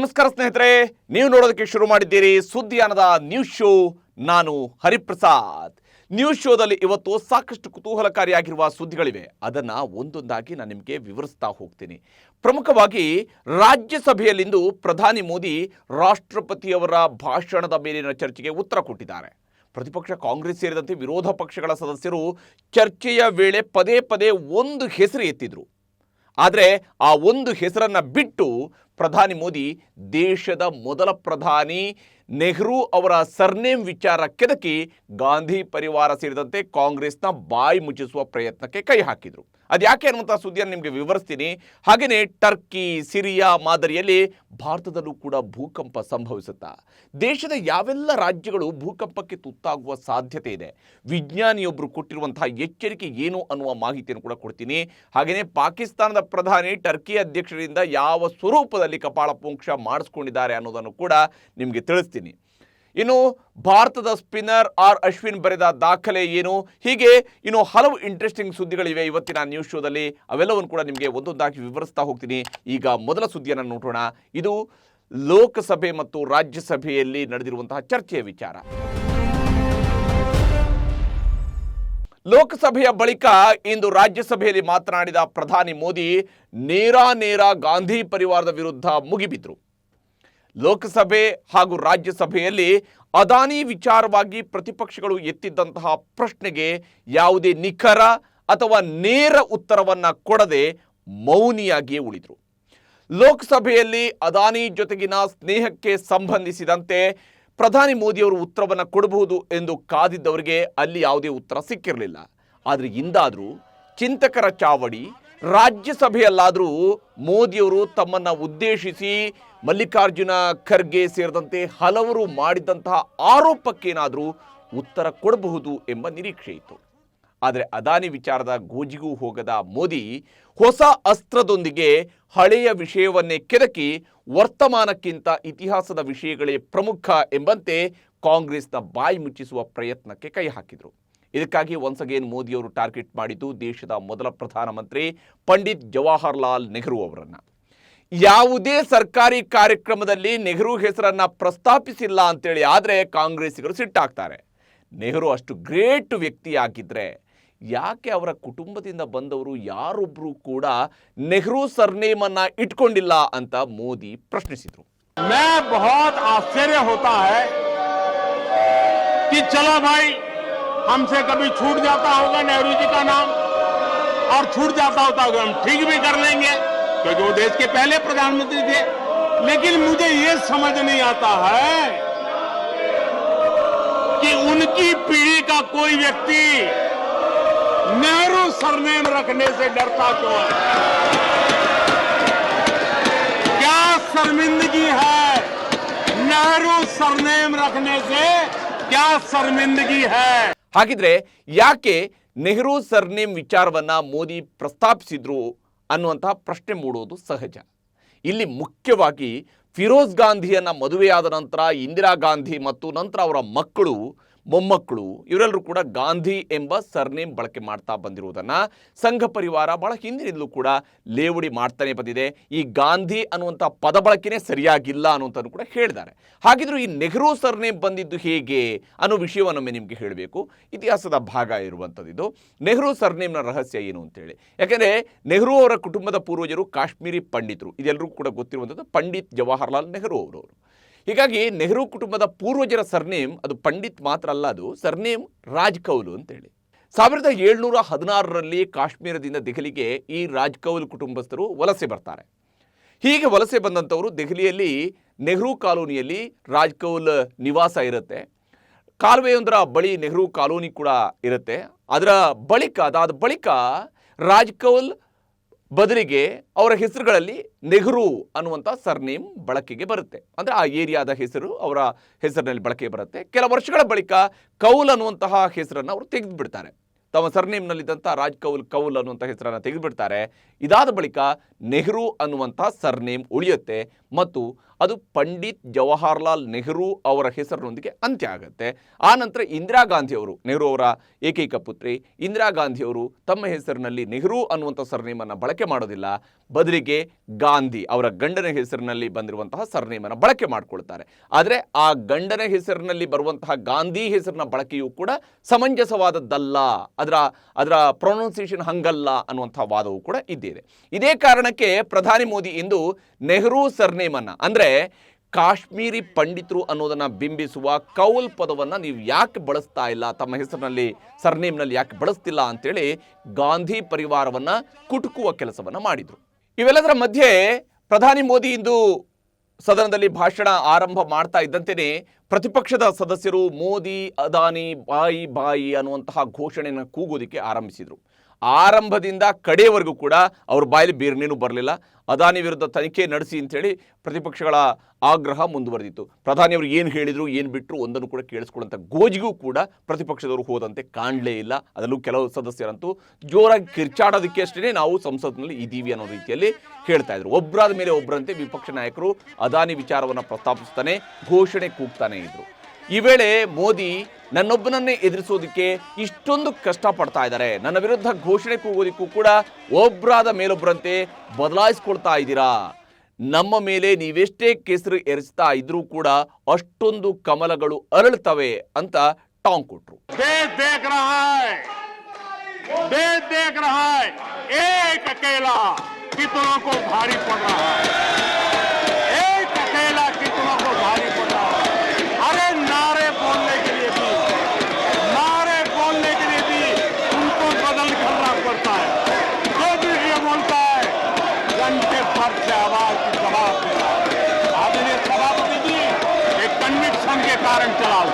ನಮಸ್ಕಾರ ಸ್ನೇಹಿತರೆ, ನೀವು ನೋಡೋದಕ್ಕೆ ಶುರು ಮಾಡಿದ್ದೀರಿ ಸುದ್ದಿಯಾನದ ನ್ಯೂಸ್ ಶೋ. ನಾನು ಹರಿಪ್ರಸಾದ್. ನ್ಯೂಸ್ ಶೋದಲ್ಲಿ ಇವತ್ತು ಸಾಕಷ್ಟು ಕುತೂಹಲಕಾರಿಯಾಗಿರುವ ಸುದ್ದಿಗಳಿವೆ. ಅದನ್ನು ಒಂದೊಂದಾಗಿ ನಾನು ನಿಮಗೆ ವಿವರಿಸ್ತಾ ಹೋಗ್ತೀನಿ. ಪ್ರಮುಖವಾಗಿ ರಾಜ್ಯಸಭೆಯಲ್ಲಿಂದು ಪ್ರಧಾನಿ ಮೋದಿ ರಾಷ್ಟ್ರಪತಿಯವರ ಭಾಷಣದ ಮೇಲಿನ ಚರ್ಚೆಗೆ ಉತ್ತರ ಕೊಟ್ಟಿದ್ದಾರೆ. ಪ್ರತಿಪಕ್ಷ ಕಾಂಗ್ರೆಸ್ ಸೇರಿದಂತೆ ವಿರೋಧ ಪಕ್ಷಗಳ ಸದಸ್ಯರು ಚರ್ಚೆಯ ವೇಳೆ ಪದೇ ಪದೇ ಒಂದು ಹೆಸರು ಎತ್ತಿದ್ರು. ಆದರೆ ಆ ಒಂದು ಹೆಸರನ್ನು ಬಿಟ್ಟು ಪ್ರಧಾನಿ ಮೋದಿ ದೇಶದ ಮೊದಲ ಪ್ರಧಾನಿ ನೆಹರು ಅವರ ಸರ್ನೇಮ್ ವಿಚಾರ ಕೆದಕಿ ಗಾಂಧಿ ಪರಿವಾರ ಸೇರಿದಂತೆ ಕಾಂಗ್ರೆಸ್ನ ಬಾಯಿ ಮುಚ್ಚಿಸುವ ಪ್ರಯತ್ನಕ್ಕೆ ಕೈ ಹಾಕಿದರು. ಅದು ಯಾಕೆ ಅನ್ನುವಂಥ ಸುದ್ದಿಯನ್ನು ನಿಮಗೆ ವಿವರಿಸ್ತೀನಿ. ಹಾಗೆಯೇ ಟರ್ಕಿ, ಸಿರಿಯಾ ಮಾದರಿಯಲ್ಲಿ ಭಾರತದಲ್ಲೂ ಕೂಡ ಭೂಕಂಪ ಸಂಭವಿಸುತ್ತಾ? ದೇಶದ ಯಾವೆಲ್ಲ ರಾಜ್ಯಗಳು ಭೂಕಂಪಕ್ಕೆ ತುತ್ತಾಗುವ ಸಾಧ್ಯತೆ ಇದೆ? ವಿಜ್ಞಾನಿಯೊಬ್ಬರು ಕೊಟ್ಟಿರುವಂತಹ ಎಚ್ಚರಿಕೆ ಏನು ಅನ್ನುವ ಮಾಹಿತಿಯನ್ನು ಕೂಡ ಕೊಡ್ತೀನಿ. ಹಾಗೆಯೇ ಪಾಕಿಸ್ತಾನದ ಪ್ರಧಾನಿ ಟರ್ಕಿ ಅಧ್ಯಕ್ಷರಿಂದ ಯಾವ ಸ್ವರೂಪದಲ್ಲಿ ಕಪಾಳಮೋಕ್ಷ ಮಾಡಿಸ್ಕೊಂಡಿದ್ದಾರೆ ಅನ್ನೋದನ್ನು ಕೂಡ ನಿಮಗೆ ತಿಳಿಸ್ತೀನಿ. ಇನ್ನು ಭಾರತದ ಸ್ಪಿನ್ನರ್ ಅಶ್ವಿನ್ ಬರೆದ ದಾಖಲೆ ಏನು? ಹೀಗೆ ಇನ್ನು ಹಲವು ಇಂಟ್ರೆಸ್ಟಿಂಗ್ ಸುದ್ದಿಗಳಿವೆ ಇವತ್ತಿನ ನ್ಯೂಸ್ ಶೋದಲ್ಲಿ. ಅವೆಲ್ಲವನ್ನು ಕೂಡ ನಿಮಗೆ ಒಂದೊಂದಾಗಿ ವಿವರಿಸ್ತಾ ಹೋಗ್ತೀನಿ. ಈಗ ಮೊದಲ ಸುದ್ದಿಯನ್ನು ನೋಡೋಣ. ಇದು ಲೋಕಸಭೆ ಮತ್ತು ರಾಜ್ಯಸಭೆಯಲ್ಲಿ ನಡೆದಿರುವಂತಹ ಚರ್ಚೆಯ ವಿಚಾರ. ಲೋಕಸಭೆಯ ಬಳಿಕ ಇಂದು ರಾಜ್ಯಸಭೆಯಲ್ಲಿ ಮಾತನಾಡಿದ ಪ್ರಧಾನಿ ಮೋದಿ ನೇರ ಗಾಂಧಿ ಪರಿವಾರದ ವಿರುದ್ಧ ಮುಗಿಬಿದ್ರು. ಲೋಕಸಭೆ ಹಾಗೂ ರಾಜ್ಯಸಭೆಯಲ್ಲಿ ಅದಾನಿ ವಿಚಾರವಾಗಿ ಪ್ರತಿಪಕ್ಷಗಳು ಎತ್ತಿದ್ದಂತಹ ಪ್ರಶ್ನೆಗೆ ಯಾವುದೇ ನಿಖರ ಅಥವಾ ನೇರ ಉತ್ತರವನ್ನು ಕೊಡದೆ ಮೌನಿಯಾಗಿಯೇ ಉಳಿದರು. ಲೋಕಸಭೆಯಲ್ಲಿ ಅದಾನಿ ಜೊತೆಗಿನ ಸ್ನೇಹಕ್ಕೆ ಸಂಬಂಧಿಸಿದಂತೆ ಪ್ರಧಾನಿ ಮೋದಿಯವರು ಉತ್ತರವನ್ನು ಕೊಡಬಹುದು ಎಂದು ಕಾದಿದ್ದವರಿಗೆ ಅಲ್ಲಿ ಯಾವುದೇ ಉತ್ತರ ಸಿಕ್ಕಿರಲಿಲ್ಲ. ಆದರೆ ಇಂದಾದರೂ ಚಿಂತಕರ ಚಾವಡಿ ರಾಜ್ಯಸಭೆಯಲ್ಲಾದರೂ ಮೋದಿಯವರು ತಮ್ಮನ್ನು ಉದ್ದೇಶಿಸಿ ಮಲ್ಲಿಕಾರ್ಜುನ ಖರ್ಗೆ ಸೇರಿದಂತೆ ಹಲವರು ಮಾಡಿದಂತಹ ಆರೋಪಕ್ಕೇನಾದರೂ ಉತ್ತರ ಕೊಡಬಹುದು ಎಂಬ ನಿರೀಕ್ಷೆ ಇತ್ತು. ಆದರೆ ಅದಾನಿ ವಿಚಾರದ ಗೋಜಿಗೂ ಹೋಗದ ಮೋದಿ ಹೊಸ ಅಸ್ತ್ರದೊಂದಿಗೆ ಹಳೆಯ ವಿಷಯವನ್ನೇ ಕೆದಕಿ ವರ್ತಮಾನಕ್ಕಿಂತ ಇತಿಹಾಸದ ವಿಷಯಗಳೇ ಪ್ರಮುಖ ಎಂಬಂತೆ ಕಾಂಗ್ರೆಸ್ನ ಬಾಯಿ ಮುಚ್ಚಿಸುವ ಪ್ರಯತ್ನಕ್ಕೆ ಕೈ ಹಾಕಿದರು. ಇದಕ್ಕಾಗಿ ಒನ್ಸ್ ಅಗೇನ್ ಮೋದಿಯವರು ಟಾರ್ಗೆಟ್ ಮಾಡಿದ್ದು ದೇಶದ ಮೊದಲ ಪ್ರಧಾನಮಂತ್ರಿ ಪಂಡಿತ್ ಜವಾಹರ್ಲಾಲ್ ನೆಹರು ಅವರನ್ನು. ಯಾವುದೇ ಸರ್ಕಾರಿ ಕಾರ್ಯಕ್ರಮದಲ್ಲಿ ನೆಹರು ಹೆಸರನ್ನು ಪ್ರಸ್ತಾಪಿಸಿಲ್ಲ ಅಂತೇಳಿ ಆದರೆ ಕಾಂಗ್ರೆಸ್ಸಿಗರು ಸಿಟ್ಟಾಗ್ತಾರೆ. ನೆಹರು ಅಷ್ಟು ಗ್ರೇಟ್ ವ್ಯಕ್ತಿಯಾಗಿದ್ದರೆ ಯಾಕೆ ಅವರ ಕುಟುಂಬದಿಂದ ಬಂದವರು ಯಾರೊಬ್ಬರು ಕೂಡ ನೆಹರು ಸರ್ನೇಮನ್ನು ಇಟ್ಕೊಂಡಿಲ್ಲ ಅಂತ ಮೋದಿ ಪ್ರಶ್ನಿಸಿದರು. मैं बहुत आश्चर्य होता है कि चलो भाई हमसे कभी छूट जाता होगा नेहरू जी का नाम और छूट जाता होता होगा हम ठीक भी कर लेंगे क्योंकि वो देश के पहले प्रधानमंत्री थे. लेकिन मुझे ये समझ नहीं आता है कि उनकी पीढ़ी का कोई व्यक्ति नेहरू सरनेम रखने से डरता क्यों है? क्या शर्मिंदगी है नेहरू सरनेम रखने से? क्या शर्मिंदगी है? ಹಾಗಿದ್ರೆ ಯಾಕೆ ನೆಹರು ಸರ್ನೇಮ್ ವಿಚಾರವನ್ನ ಮೋದಿ ಪ್ರಸ್ತಾಪಿಸಿದ್ರು ಅನ್ನುವಂತಹ ಪ್ರಶ್ನೆ ಮೂಡುವುದು ಸಹಜ. ಇಲ್ಲಿ ಮುಖ್ಯವಾಗಿ ಫಿರೋಜ್ ಗಾಂಧಿಯನ್ನ ಮದುವೆಯಾದ ನಂತರ ಇಂದಿರಾ ಗಾಂಧಿ ಮತ್ತು ನಂತರ ಅವರ ಮಕ್ಕಳು ಮೊಮ್ಮಕ್ಕಳು ಇವರೆಲ್ಲರೂ ಕೂಡ ಗಾಂಧಿ ಎಂಬ ಸರ್ನೇಮ್ ಬಳಕೆ ಮಾಡ್ತಾ ಬಂದಿರುವುದನ್ನು ಸಂಘ ಪರಿವಾರ ಬಹಳ ಹಿಂದಿನಿಂದಲೂ ಕೂಡ ಲೇವಡಿ ಮಾಡ್ತಾನೆ ಬಂದಿದೆ. ಈ ಗಾಂಧಿ ಅನ್ನುವಂಥ ಪದ ಬಳಕೆನೇ ಸರಿಯಾಗಿಲ್ಲ ಅನ್ನುವಂಥದ್ದು ಕೂಡ ಹೇಳಿದ್ದಾರೆ. ಹಾಗಿದ್ರೂ ಈ ನೆಹರು ಸರ್ನೇಮ್ ಬಂದಿದ್ದು ಹೇಗೆ ಅನ್ನೋ ವಿಷಯವನ್ನೊಮ್ಮೆ ನಿಮಗೆ ಹೇಳಬೇಕು. ಇತಿಹಾಸದ ಭಾಗ ಇರುವಂಥದ್ದು ಇದು. ನೆಹರು ಸರ್ನೇಮ್ನ ರಹಸ್ಯ ಏನು ಅಂತೇಳಿ, ಯಾಕೆಂದರೆ ನೆಹರು ಅವರ ಕುಟುಂಬದ ಪೂರ್ವಜರು ಕಾಶ್ಮೀರಿ ಪಂಡಿತರು, ಇದೆಲ್ಲರೂ ಕೂಡ ಗೊತ್ತಿರುವಂಥದ್ದು ಪಂಡಿತ್ ಜವಾಹರ್ಲಾಲ್ ನೆಹರು ಅವರವರು. ಹೀಗಾಗಿ ನೆಹರು ಕುಟುಂಬದ ಪೂರ್ವಜರ ಸರ್ನೇಮ್ ಅದು ಪಂಡಿತ್ ಮಾತ್ರ ಅಲ್ಲ, ಅದು ಸರ್ನೇಮ್ ರಾಜ್ಕೌಲ್ ಅಂತೇಳಿ. 1716ರಲ್ಲಿ ಕಾಶ್ಮೀರದಿಂದ ದೆಹಲಿಗೆ ಈ ರಾಜ್ಕೌಲ್ ಕುಟುಂಬಸ್ಥರು ವಲಸೆ ಬರ್ತಾರೆ. ಹೀಗೆ ವಲಸೆ ಬಂದಂಥವರು ದೆಹಲಿಯಲ್ಲಿ ನೆಹರು ಕಾಲೋನಿಯಲ್ಲಿ ರಾಜ್ಕೌಲ್ ನಿವಾಸ ಇರುತ್ತೆ. ಕಾಲುವೆಯೊಂದರ ಬಳಿ ನೆಹರು ಕಾಲೋನಿ ಕೂಡ ಇರುತ್ತೆ. ಅದಾದ ಬಳಿಕ ರಾಜ್ಕೌಲ್ ಬದಲಿಗೆ ಅವರ ಹೆಸರುಗಳಲ್ಲಿ ನೆಹರು ಅನ್ನುವಂಥ ಸರ್ನೇಮ್ ಬಳಕೆಗೆ ಬರುತ್ತೆ. ಅಂದರೆ ಆ ಏರಿಯಾದ ಹೆಸರು ಅವರ ಹೆಸರಿನಲ್ಲಿ ಬಳಕೆ ಬರುತ್ತೆ. ಕೆಲ ವರ್ಷಗಳ ಬಳಿಕ ಕೌಲ್ ಅನ್ನುವಂತಹ ಹೆಸರನ್ನು ಅವರು ತೆಗೆದುಬಿಡ್ತಾರೆ. ತಮ್ಮ ಸರ್ನೇಮ್ನಲ್ಲಿದ್ದಂಥ ಕೌಲ್ ಅನ್ನುವಂಥ ಹೆಸರನ್ನು ತೆಗೆದುಬಿಡ್ತಾರೆ. ಇದಾದ ಬಳಿಕ ನೆಹರು ಅನ್ನುವಂತಹ ಸರ್ನೇಮ್ ಉಳಿಯುತ್ತೆ ಮತ್ತು ಅದು ಪಂಡಿತ್ ಜವಾಹರ್ಲಾಲ್ ನೆಹರು ಅವರ ಹೆಸರಿನೊಂದಿಗೆ ಅಂತ್ಯ ಆಗುತ್ತೆ. ಆ ನಂತರ ಇಂದಿರಾ ಗಾಂಧಿಯವರು, ನೆಹರು ಅವರ ಏಕೈಕ ಪುತ್ರಿ ಇಂದಿರಾ ಗಾಂಧಿಯವರು ತಮ್ಮ ಹೆಸರಿನಲ್ಲಿ ನೆಹರು ಅನ್ನುವಂಥ ಸರ್ನೇಮನ್ನು ಬಳಕೆ ಮಾಡೋದಿಲ್ಲ, ಬದಲಿಗೆ ಗಾಂಧಿ ಅವರ ಗಂಡನ ಹೆಸರಿನಲ್ಲಿ ಬಂದಿರುವಂತಹ ಸರ್ನೇಮನ್ನು ಬಳಕೆ ಮಾಡಿಕೊಳ್ತಾರೆ. ಆದರೆ ಆ ಗಂಡನ ಹೆಸರಿನಲ್ಲಿ ಬರುವಂತಹ ಗಾಂಧಿ ಹೆಸರಿನ ಬಳಕೆಯೂ ಕೂಡ ಸಮಂಜಸವಾದದ್ದಲ್ಲ, ಅದರ ಪ್ರೊನೌನ್ಸಿಯೇಷನ್ ಹಂಗಲ್ಲ ಅನ್ನುವಂಥ ವಾದವೂ ಕೂಡ ಇದ್ದಿದೆ. ಇದೇ ಕಾರಣಕ್ಕೆ ಪ್ರಧಾನಿ ಮೋದಿ ಇಂದು ನೆಹರು ಸರ್ನೇಮನ್ನು, ಅಂದರೆ ಕಾಶ್ಮೀರಿ ಪಂಡಿತರು ಅನ್ನೋದನ್ನು ಬಿಂಬಿಸುವ ಕೌಲ್ ಪದವನ್ನು ನೀವು ಯಾಕೆ ಬಳಸ್ತಾ ಇಲ್ಲ, ತಮ್ಮ ಹೆಸರಿನಲ್ಲಿ ಸರ್ನೇಮ್ನಲ್ಲಿ ಯಾಕೆ ಬಳಸ್ತಿಲ್ಲ ಅಂತೇಳಿ ಗಾಂಧಿ ಪರಿವಾರವನ್ನು ಕುಟುಕುವ ಕೆಲಸವನ್ನು ಮಾಡಿದರು. ಇವೆಲ್ಲದರ ಮಧ್ಯೆ ಪ್ರಧಾನಿ ಮೋದಿ ಇಂದು ಸದನದಲ್ಲಿ ಭಾಷಣ ಆರಂಭ ಮಾಡ್ತಾ ಇದ್ದಂತೆಯೇ ಪ್ರತಿಪಕ್ಷದ ಸದಸ್ಯರು ಮೋದಿ ಅದಾನಿ ಬಾಯಿ ಬಾಯಿ ಅನ್ನುವಂತಹ ಘೋಷಣೆಯನ್ನು ಕೂಗೋದಕ್ಕೆ ಆರಂಭಿಸಿದರು. ಆರಂಭದಿಂದ ಕಡೆಯವರೆಗೂ ಕೂಡ ಅವ್ರ ಬಾಯಲ್ಲಿ ಬೇರೆನೇನು ಬರಲಿಲ್ಲ. ಅದಾನಿ ವಿರುದ್ಧ ತನಿಖೆ ನಡೆಸಿ ಅಂತೇಳಿ ಪ್ರತಿಪಕ್ಷಗಳ ಆಗ್ರಹ ಮುಂದುವರೆದಿತ್ತು. ಪ್ರಧಾನಿಯವರು ಏನು ಹೇಳಿದರು ಏನು ಬಿಟ್ಟರು ಒಂದನ್ನು ಕೂಡ ಕೇಳಿಸ್ಕೊಳ್ಳುವಂಥ ಗೋಜಿಗೂ ಕೂಡ ಪ್ರತಿಪಕ್ಷದವರು ಹೋದಂತೆ ಕಾಣಲೇ ಇಲ್ಲ. ಅದರಲ್ಲೂ ಕೆಲವು ಸದಸ್ಯರಂತೂ ಜೋರಾಗಿ ಕಿರ್ಚಾಡೋದಕ್ಕೆ ಅಷ್ಟೇ ನಾವು ಸಂಸತ್ನಲ್ಲಿ ಇದ್ದೀವಿ ಅನ್ನೋ ರೀತಿಯಲ್ಲಿ ಹೇಳ್ತಾ ಇದ್ರು. ಒಬ್ಬರಾದ ಮೇಲೆ ಒಬ್ಬರಂತೆ ವಿಪಕ್ಷ ನಾಯಕರು ಅದಾನಿ ವಿಚಾರವನ್ನು ಪ್ರಸ್ತಾಪಿಸ್ತಾನೆ ಘೋಷಣೆ ಕೂಗ್ತಾನೆ ಇದ್ರು. ಈ ವೇಳೆ ಮೋದಿ ನನ್ನೊಬ್ಬನನ್ನೇ ಎದುರಿಸೋದಕ್ಕೆ ಇಷ್ಟೊಂದು ಕಷ್ಟಪಡ್ತಾ ಇದ್ದಾರೆ, ನನ್ನ ವಿರುದ್ಧ ಘೋಷಣೆ ಕೂಗೋದಕ್ಕೂ ಕೂಡ ಒಬ್ಬರಾದ ಮೇಲೊಬ್ಬರಂತೆ ಬದಲಾಯಿಸ್ಕೊಳ್ತಾ ಇದ್ದೀರಾ, ನಮ್ಮ ಮೇಲೆ ನೀವೆಷ್ಟೇ ಕೆಸರು ಎರಚ್ತಾ ಇದ್ರೂ ಕೂಡ ಅಷ್ಟೊಂದು ಕಮಲಗಳು ಅರಳುತ್ತವೆ ಅಂತ ಟಾಂಗ್ ಕೊಟ್ರು. कारण चला हूं,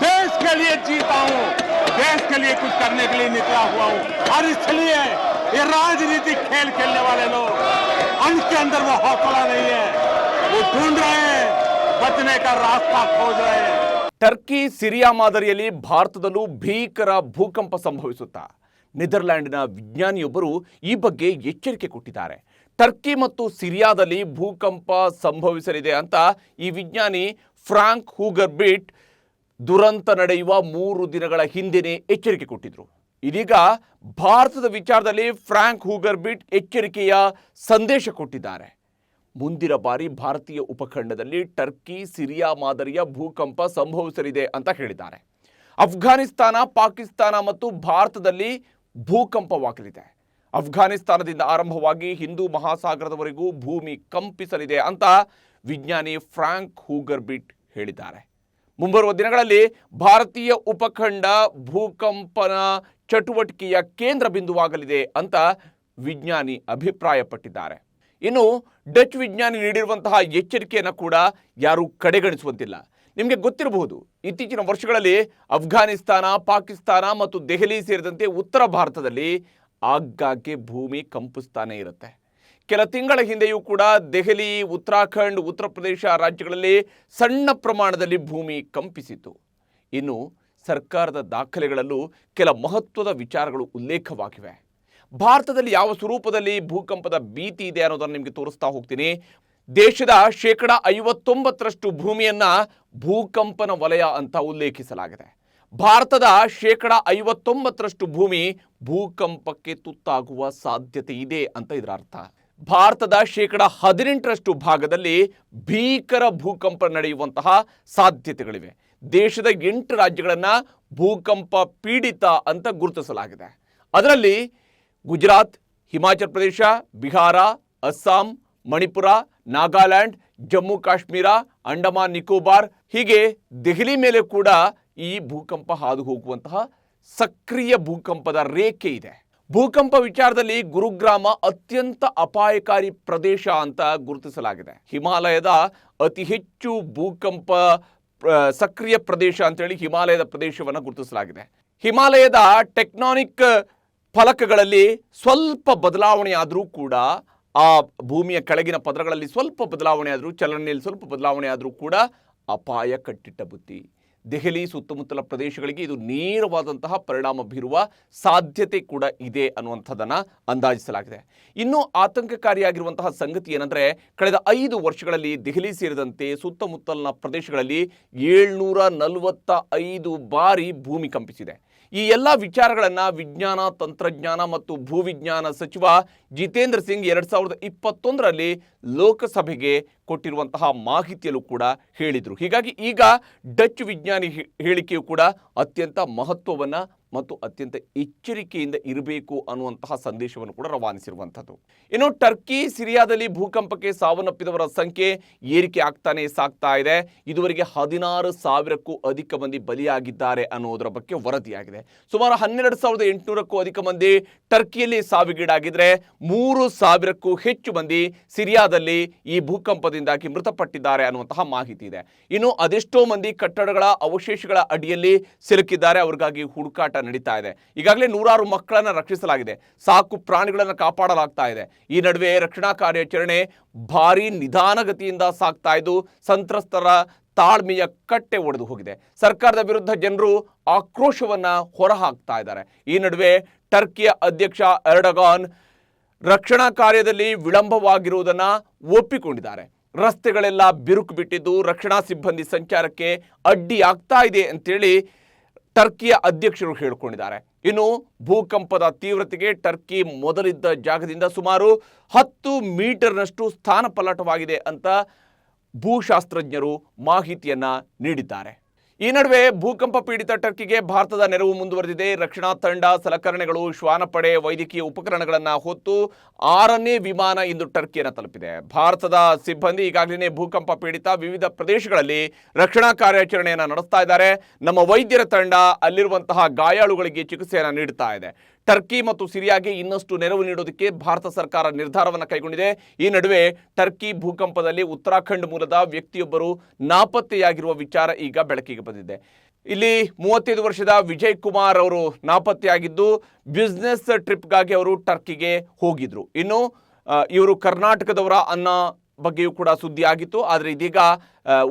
देश के लिए जीता हूं, देश के लिए कुछ करने के लिए निकला हुआ हूं। और इसलिए ये राजनीतिक खेल खेलने वाले लोग, उनके अंदर वो हौसला नहीं है, वो ढूंढ रहे हैं, बचने का रास्ता खोज रहे हैं. ಟರ್ಕಿ ಸಿರಿಯಾ ಮಾದರಿಯಲ್ಲಿ ಭಾರತದಲ್ಲೂ ಭೀಕರ ಭೂಕಂಪ ಸಂಭವಿಸುತ್ತಾ? ನೆದರ್ಲ್ಯಾಂಡಿನ ವಿಜ್ಞಾನಿಯೊಬ್ಬರು ಈ ಬಗ್ಗೆ ಎಚ್ಚರಿಕೆ ಕೊಟ್ಟಿದ್ದಾರೆ. ಟರ್ಕಿ ಮತ್ತು ಸಿರಿಯಾದಲ್ಲಿ ಭೂಕಂಪ ಸಂಭವಿಸಲಿದೆ ಅಂತ ಈ ವಿಜ್ಞಾನಿ ಫ್ರಾಂಕ್ ಹೂಗರ್ ಬಿಟ್ ದುರಂತ ನಡೆಯುವ 3 ದಿನಗಳ ಹಿಂದೆಯೇ ಎಚ್ಚರಿಕೆ ಕೊಟ್ಟಿದ್ರು. ಇದೀಗ ಭಾರತದ ವಿಚಾರದಲ್ಲಿ ಫ್ರಾಂಕ್ ಹೂಗರ್ ಬಿಟ್ ಎಚ್ಚರಿಕೆಯ ಸಂದೇಶ ಕೊಟ್ಟಿದ್ದಾರೆ. ಮುಂದಿನ ಬಾರಿ ಭಾರತೀಯ ಉಪಖಂಡದಲ್ಲಿ ಟರ್ಕಿ ಸಿರಿಯಾ ಮಾದರಿಯ ಭೂಕಂಪ ಸಂಭವಿಸಲಿದೆ ಅಂತ ಹೇಳಿದ್ದಾರೆ. ಅಫ್ಘಾನಿಸ್ತಾನ, ಪಾಕಿಸ್ತಾನ ಮತ್ತು ಭಾರತದಲ್ಲಿ ಭೂಕಂಪವಾಗಲಿದೆ. ಅಫ್ಘಾನಿಸ್ತಾನದಿಂದ ಆರಂಭವಾಗಿ ಹಿಂದೂ ಮಹಾಸಾಗರದವರೆಗೂ ಭೂಮಿ ಕಂಪಿಸಲಿದೆ ಅಂತ ವಿಜ್ಞಾನಿ ಫ್ರಾಂಕ್ ಹೂಗರ್ ಬಿಟ್ ಹೇಳಿದ್ದಾರೆ. ಮುಂಬರುವ ದಿನಗಳಲ್ಲಿ ಭಾರತೀಯ ಉಪಖಂಡ ಭೂಕಂಪನ ಚಟುವಟಿಕೆಯ ಕೇಂದ್ರ ಬಿಂದುವಾಗಲಿದೆ ಅಂತ ವಿಜ್ಞಾನಿ ಅಭಿಪ್ರಾಯಪಟ್ಟಿದ್ದಾರೆ. ಇನ್ನು ಡಚ್ ವಿಜ್ಞಾನಿ ನೀಡಿರುವಂತಹ ಎಚ್ಚರಿಕೆಯನ್ನು ಕೂಡ ಯಾರೂ ಕಡೆಗಣಿಸುವಂತಿಲ್ಲ. ನಿಮಗೆ ಗೊತ್ತಿರಬಹುದು, ಇತ್ತೀಚಿನ ವರ್ಷಗಳಲ್ಲಿ ಅಫ್ಘಾನಿಸ್ತಾನ, ಪಾಕಿಸ್ತಾನ ಮತ್ತು ದೆಹಲಿ ಸೇರಿದಂತೆ ಉತ್ತರ ಭಾರತದಲ್ಲಿ ಆಗಾಗ್ಗೆ ಭೂಮಿ ಕಂಪಿಸ್ತಾನೆ ಇರುತ್ತೆ. ಕೆಲ ತಿಂಗಳ ಹಿಂದೆಯೂ ಕೂಡ ದೆಹಲಿ, ಉತ್ತರಾಖಂಡ್, ಉತ್ತರ ಪ್ರದೇಶ ರಾಜ್ಯಗಳಲ್ಲಿ ಸಣ್ಣ ಪ್ರಮಾಣದಲ್ಲಿ ಭೂಮಿ ಕಂಪಿಸಿತು. ಇನ್ನು ಸರ್ಕಾರದ ದಾಖಲೆಗಳಲ್ಲೂ ಕೆಲ ಮಹತ್ವದ ವಿಚಾರಗಳು ಉಲ್ಲೇಖವಾಗಿವೆ. ಭಾರತದಲ್ಲಿ ಯಾವ ಸ್ವರೂಪದಲ್ಲಿ ಭೂಕಂಪದ ಭೀತಿ ಇದೆ ಅನ್ನೋದನ್ನು ನಿಮಗೆ ತೋರಿಸ್ತಾ ಹೋಗ್ತೀನಿ. ದೇಶದ 59% ಭೂಮಿಯನ್ನು ಭೂಕಂಪನ ವಲಯ ಅಂತ ಉಲ್ಲೇಖಿಸಲಾಗಿದೆ. ಭಾರತದ 59% ಭೂಮಿ ಭೂಕಂಪಕ್ಕೆ ತುತ್ತಾಗುವ ಸಾಧ್ಯತೆ ಇದೆ ಅಂತ ಇದರ ಅರ್ಥ. ಭಾರತದ 18% ಭಾಗದಲ್ಲಿ ಭೀಕರ ಭೂಕಂಪ ನಡೆಯುವಂತಹ ಸಾಧ್ಯತೆಗಳಿವೆ. ದೇಶದ 8 ರಾಜ್ಯಗಳನ್ನು ಭೂಕಂಪ ಪೀಡಿತ ಅಂತ ಗುರುತಿಸಲಾಗಿದೆ. ಅದರಲ್ಲಿ ಗುಜರಾತ್, ಹಿಮಾಚಲ ಪ್ರದೇಶ, ಬಿಹಾರ, ಅಸ್ಸಾಂ, ಮಣಿಪುರ, ನಾಗಾಲ್ಯಾಂಡ್, ಜಮ್ಮು ಕಾಶ್ಮೀರ, ಅಂಡಮಾನ್ ನಿಕೋಬಾರ್, ಹೀಗೆ ದೆಹಲಿ ಮೇಲೆ ಕೂಡ ಈ ಭೂಕಂಪ ಹಾದು ಹೋಗುವಂತಹ ಸಕ್ರಿಯ ಭೂಕಂಪದ ರೇಖೆ ಇದೆ. ಭೂಕಂಪ ವಿಚಾರದಲ್ಲಿ ಗುರುಗ್ರಾಮ ಅತ್ಯಂತ ಅಪಾಯಕಾರಿ ಪ್ರದೇಶ ಅಂತ ಗುರುತಿಸಲಾಗಿದೆ. ಹಿಮಾಲಯದ ಅತಿ ಹೆಚ್ಚು ಭೂಕಂಪ ಸಕ್ರಿಯ ಪ್ರದೇಶ ಅಂತೇಳಿ ಹಿಮಾಲಯದ ಪ್ರದೇಶವನ್ನು ಗುರುತಿಸಲಾಗಿದೆ. ಹಿಮಾಲಯದ ಟೆಕ್ಟಾನಿಕ್ ಫಲಕಗಳಲ್ಲಿ ಸ್ವಲ್ಪ ಬದಲಾವಣೆ ಆದರೂ ಕೂಡ, ಆ ಭೂಮಿಯ ಕೆಳಗಿನ ಪದರಗಳಲ್ಲಿ ಸ್ವಲ್ಪ ಬದಲಾವಣೆ ಆದರೂ, ಚಲನೆಯಲ್ಲಿ ಸ್ವಲ್ಪ ಬದಲಾವಣೆ ಆದರೂ ಕೂಡ ಅಪಾಯ ಕಟ್ಟಿಟ್ಟ ಬುತ್ತಿ. ದೆಹಲಿ ಸುತ್ತಮುತ್ತಲ ಪ್ರದೇಶಗಳಿಗೆ ಇದು ನೇರವಾದಂತಹ ಪರಿಣಾಮ ಬೀರುವ ಸಾಧ್ಯತೆ ಕೂಡ ಇದೆ ಅನ್ನುವಂಥದ್ದನ್ನು ಅಂದಾಜಿಸಲಾಗಿದೆ. ಇನ್ನು ಆತಂಕಕಾರಿಯಾಗಿರುವಂತಹ ಸಂಗತಿ ಏನಂದರೆ, ಕಳೆದ 5 ವರ್ಷಗಳಲ್ಲಿ ದೆಹಲಿ ಸೇರಿದಂತೆ ಸುತ್ತಮುತ್ತಲಿನ ಪ್ರದೇಶಗಳಲ್ಲಿ 745 ಬಾರಿ ಭೂಮಿ ಕಂಪಿಸಿದೆ. ಈ ಎಲ್ಲ ವಿಚಾರಗಳನ್ನು ವಿಜ್ಞಾನ ತಂತ್ರಜ್ಞಾನ ಮತ್ತು ಭೂವಿಜ್ಞಾನ ಸಚಿವ ಜಿತೇಂದ್ರ ಸಿಂಗ್ 2021ರಲ್ಲಿ ಲೋಕಸಭೆಗೆ ಕೊಟ್ಟಿರುವಂತಹ ಮಾಹಿತಿಯಲ್ಲೂ ಕೂಡ ಹೇಳಿದರು. ಹೀಗಾಗಿ ಈಗ ಡಚ್ ವಿಜ್ಞಾನಿ ಹೇಳಿಕೆಯು ಕೂಡ ಅತ್ಯಂತ ಮಹತ್ವವನ್ನು ಮತ್ತು ಅತ್ಯಂತ ಎಚ್ಚರಿಕೆಯಿಂದ ಇರಬೇಕು ಅನ್ನುವಂತಹ ಸಂದೇಶವನ್ನು ಕೂಡ ರವಾನಿಸಿರುವಂಥದ್ದು. ಇನ್ನು ಟರ್ಕಿ ಸಿರಿಯಾದಲ್ಲಿ ಭೂಕಂಪಕ್ಕೆ ಸಾವನ್ನಪ್ಪಿದವರ ಸಂಖ್ಯೆ ಏರಿಕೆ ಆಗ್ತಾನೆ ಸಾಗ್ತಾ ಇದೆ. ಇದುವರೆಗೆ 16,000ಕ್ಕೂ ಅಧಿಕ ಮಂದಿ ಬಲಿಯಾಗಿದ್ದಾರೆ ಅನ್ನೋದರ ಬಗ್ಗೆ ವರದಿಯಾಗಿದೆ. ಸುಮಾರು 12,800ಕ್ಕೂ ಅಧಿಕ ಮಂದಿ ಟರ್ಕಿಯಲ್ಲಿ ಸಾವಿಗೀಡಾಗಿದ್ರೆ 3,000ಕ್ಕೂ ಹೆಚ್ಚು ಮಂದಿ ಸಿರಿಯಾದಲ್ಲಿ ಈ ಭೂಕಂಪದಿಂದಾಗಿ ಮೃತಪಟ್ಟಿದ್ದಾರೆ ಅನ್ನುವಂತಹ ಮಾಹಿತಿ ಇದೆ. ಇನ್ನು ಅದೆಷ್ಟೋ ಮಂದಿ ಕಟ್ಟಡಗಳ ಅವಶೇಷಗಳ ಅಡಿಯಲ್ಲಿ ಸಿಲುಕಿದ್ದಾರೆ. ಅವ್ರಿಗಾಗಿ ಹುಡುಕಾಟ ನಡೀತಾ ಇದೆ. ಈಗಾಗಲೇ 100 ಮಕ್ಕಳನ್ನು ರಕ್ಷಿಸಲಾಗಿದೆ. ಸಾಕು ಪ್ರಾಣಿಗಳನ್ನು ಕಾಪಾಡಲಾಗ್ತಾ ಇದೆ. ಈ ನಡುವೆ ರಕ್ಷಣಾ ಕಾರ್ಯಾಚರಣೆ ಭಾರಿ ನಿಧಾನಗತಿಯಿಂದ ಸಾಗ್ತಾ ಇದ್ದು ಸಂತ್ರಸ್ತರ ತಾಳ್ಮೆಯ ಕಟ್ಟೆ ಒಡೆದು ಹೋಗಿದೆ. ಸರ್ಕಾರದ ವಿರುದ್ಧ ಜನರು ಆಕ್ರೋಶವನ್ನ ಹೊರಹಾಕ್ತಾ ಇದ್ದಾರೆ. ಈ ನಡುವೆ ಟರ್ಕಿಯ ಅಧ್ಯಕ್ಷ ಎರ್ಡಗಾನ್ ರಕ್ಷಣಾ ಕಾರ್ಯದಲ್ಲಿ ವಿಳಂಬವಾಗಿರುವುದನ್ನು ಒಪ್ಪಿಕೊಂಡಿದ್ದಾರೆ. ರಸ್ತೆಗಳೆಲ್ಲ ಬಿರುಕು ಬಿಟ್ಟಿದ್ದು ರಕ್ಷಣಾ ಸಿಬ್ಬಂದಿ ಸಂಚಾರಕ್ಕೆ ಅಡ್ಡಿಯಾಗ್ತಾ ಇದೆ ಅಂತೇಳಿ ಟರ್ಕಿಯ ಅಧ್ಯಕ್ಷರು ಹೇಳಿಕೊಂಡಿದ್ದಾರೆ. ಇನ್ನು ಭೂಕಂಪದ ತೀವ್ರತೆಗೆ ಟರ್ಕಿ ಮೊದಲಿದ್ದ ಜಾಗದಿಂದ ಸುಮಾರು 10 ಮೀಟರ್ನಷ್ಟು ಸ್ಥಾನಪಲ್ಲಟವಾಗಿದೆ ಅಂತ ಭೂಶಾಸ್ತ್ರಜ್ಞರು ಮಾಹಿತಿಯನ್ನ ನೀಡಿದ್ದಾರೆ. ಈ ನಡುವೆ ಭೂಕಂಪ ಪೀಡಿತ ಟರ್ಕಿಗೆ ಭಾರತದ ನೆರವು ಮುಂದುವರೆದಿದೆ. ರಕ್ಷಣಾ ತಂಡ, ಸಲಕರಣೆಗಳು, ಶ್ವಾನಪಡೆ, ವೈದ್ಯಕೀಯ ಉಪಕರಣಗಳನ್ನು ಹೊತ್ತು 6ನೇ ವಿಮಾನ ಇಂದು ಟರ್ಕಿಯನ್ನು ತಲುಪಿದೆ. ಭಾರತದ ಸಿಬ್ಬಂದಿ ಈಗಾಗಲೇ ಭೂಕಂಪ ಪೀಡಿತ ವಿವಿಧ ಪ್ರದೇಶಗಳಲ್ಲಿ ರಕ್ಷಣಾ ಕಾರ್ಯಾಚರಣೆಯನ್ನು ನಡೆಸ್ತಾ ಇದ್ದಾರೆ. ನಮ್ಮ ವೈದ್ಯರ ತಂಡ ಅಲ್ಲಿರುವಂತಹ ಗಾಯಾಳುಗಳಿಗೆ ಚಿಕಿತ್ಸೆಯನ್ನು ನೀಡುತ್ತಾ ಇದೆ. ಟರ್ಕಿ ಮತ್ತು ಸಿರಿಯಾಗೆ ಇನ್ನಷ್ಟು ನೆರವು ನೀಡೋದಕ್ಕೆ ಭಾರತ ಸರ್ಕಾರ ನಿರ್ಧಾರವನ್ನು ಕೈಗೊಂಡಿದೆ. ಈ ನಡುವೆ ಟರ್ಕಿ ಭೂಕಂಪದಲ್ಲಿ ಉತ್ತರಾಖಂಡ್ ಮೂಲದ ವ್ಯಕ್ತಿಯೊಬ್ಬರು ನಾಪತ್ತೆಯಾಗಿರುವ ವಿಚಾರ ಈಗ ಬೆಳಕಿಗೆ ಬಂದಿದೆ. ಇಲ್ಲಿ 35 ವರ್ಷದ ವಿಜಯ್ ಕುಮಾರ್ ಅವರು ನಾಪತ್ತೆಯಾಗಿದ್ದು ಬಿಸ್ನೆಸ್ ಟ್ರಿಪ್ಗಾಗಿ ಅವರು ಟರ್ಕಿಗೆ ಹೋಗಿದ್ರು. ಇನ್ನು ಇವರು ಕರ್ನಾಟಕದವರ ಅನ್ನೋ ಬಗ್ಗೆಯೂ ಕೂಡ ಸುದ್ದಿ ಆಗಿತ್ತು. ಆದರೆ ಇದೀಗ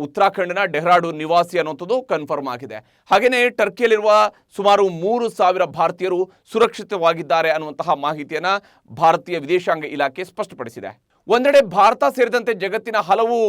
ಉತ್ತರಾಖಂಡ್ನ ಡೆಹ್ರಾಡೂನ್ ನಿವಾಸಿ ಅನ್ನುವಂಥದ್ದು ಕನ್ಫರ್ಮ್ ಆಗಿದೆ. ಹಾಗೆಯೇ ಟರ್ಕಿಯಲ್ಲಿರುವ ಸುಮಾರು 3,000 ಭಾರತೀಯರು ಸುರಕ್ಷಿತವಾಗಿದ್ದಾರೆ ಅನ್ನುವಂತಹ ಮಾಹಿತಿಯನ್ನು ಭಾರತೀಯ ವಿದೇಶಾಂಗ ಇಲಾಖೆ ಸ್ಪಷ್ಟಪಡಿಸಿದೆ. ಒಂದೆಡೆ ಭಾರತ ಸೇರಿದಂತೆ ಜಗತ್ತಿನ ಹಲವು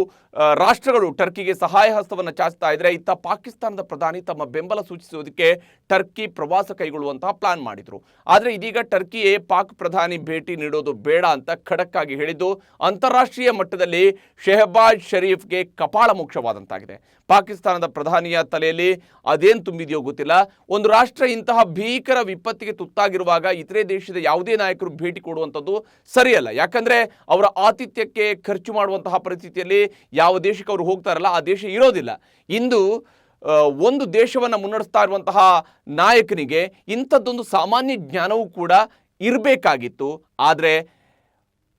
ರಾಷ್ಟ್ರಗಳು ಟರ್ಕಿಗೆ ಸಹಾಯ ಹಸ್ತವನ್ನು ಚಾಚ್ತಾ ಇದ್ರೆ, ಇತ್ತ ಪಾಕಿಸ್ತಾನದ ಪ್ರಧಾನಿ ತಮ್ಮ ಬೆಂಬಲ ಸೂಚಿಸುವುದಕ್ಕೆ ಟರ್ಕಿ ಪ್ರವಾಸ ಕೈಗೊಳ್ಳುವಂತಹ ಪ್ಲಾನ್ ಮಾಡಿದ್ರು. ಆದರೆ ಇದೀಗ ಟರ್ಕಿಯೇ ಪಾಕ್ ಪ್ರಧಾನಿ ಭೇಟಿ ನೀಡೋದು ಬೇಡ ಅಂತ ಖಡಕ್ ಆಗಿ ಹೇಳಿದ್ದು ಅಂತಾರಾಷ್ಟ್ರೀಯ ಮಟ್ಟದಲ್ಲಿ ಶೆಹಬಾಜ್ ಶರೀಫ್ಗೆ ಕಪಾಳ ಮೋಕ್ಷವಾದಂತಾಗಿದೆ. ಪಾಕಿಸ್ತಾನದ ಪ್ರಧಾನಿಯ ತಲೆಯಲ್ಲಿ ಅದೇನು ತುಂಬಿದೆಯೋ ಗೊತ್ತಿಲ್ಲ. ಒಂದು ರಾಷ್ಟ್ರ ಇಂತಹ ಭೀಕರ ವಿಪತ್ತಿಗೆ ತುತ್ತಾಗಿರುವಾಗ ಇತರೆ ದೇಶದ ಯಾವುದೇ ನಾಯಕರು ಭೇಟಿ ಕೊಡುವಂಥದ್ದು ಸರಿಯಲ್ಲ. ಯಾಕಂದ್ರೆ ಅವರ ಆತಿಥ್ಯಕ್ಕೆ ಖರ್ಚು ಮಾಡುವಂತಹ ಪರಿಸ್ಥಿತಿಯಲ್ಲಿ ಯಾವ ದೇಶಕ್ಕೆ ಅವರು ಹೋಗ್ತಾರಲ್ಲ ಆ ದೇಶ ಇರೋದಿಲ್ಲ. ಇಂದು ಒಂದು ದೇಶವನ್ನು ಮುನ್ನಡೆಸ್ತಾ ಇರುವಂತಹ ನಾಯಕನಿಗೆ ಇಂಥದ್ದೊಂದು ಸಾಮಾನ್ಯ ಜ್ಞಾನವೂ ಕೂಡ ಇರಬೇಕಾಗಿತ್ತು. ಆದರೆ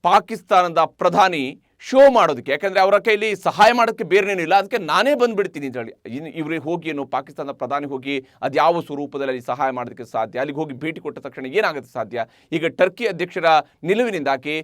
ಪಾಕಿಸ್ತಾನದ ಪ್ರಧಾನಿ ಶೋ ಮಾಡೋದಕ್ಕೆ, ಯಾಕಂದರೆ ಅವರ ಕೈಲಿ ಸಹಾಯ ಮಾಡೋದಕ್ಕೆ ಬೇರೆನೇನು ಇಲ್ಲ, ಅದಕ್ಕೆ ನಾನೇ ಬಂದುಬಿಡ್ತೀನಿ ಅಂತ ಹೇಳಿ ಇವ್ರಿಗೆ ಹೋಗಿ ಏನು ಪಾಕಿಸ್ತಾನದ ಪ್ರಧಾನಿ ಹೋಗಿ ಅದು ಯಾವ ಸ್ವರೂಪದಲ್ಲಿ ಅಲ್ಲಿ ಸಹಾಯ ಮಾಡೋದಕ್ಕೆ ಸಾಧ್ಯ? ಅಲ್ಲಿಗೆ ಹೋಗಿ ಭೇಟಿ ಕೊಟ್ಟ ತಕ್ಷಣ ಏನಾಗುತ್ತೆ ಸಾಧ್ಯ? ಈಗ ಟರ್ಕಿ ಅಧ್ಯಕ್ಷರ ನಿಲುವಿನಿಂದಾಗಿ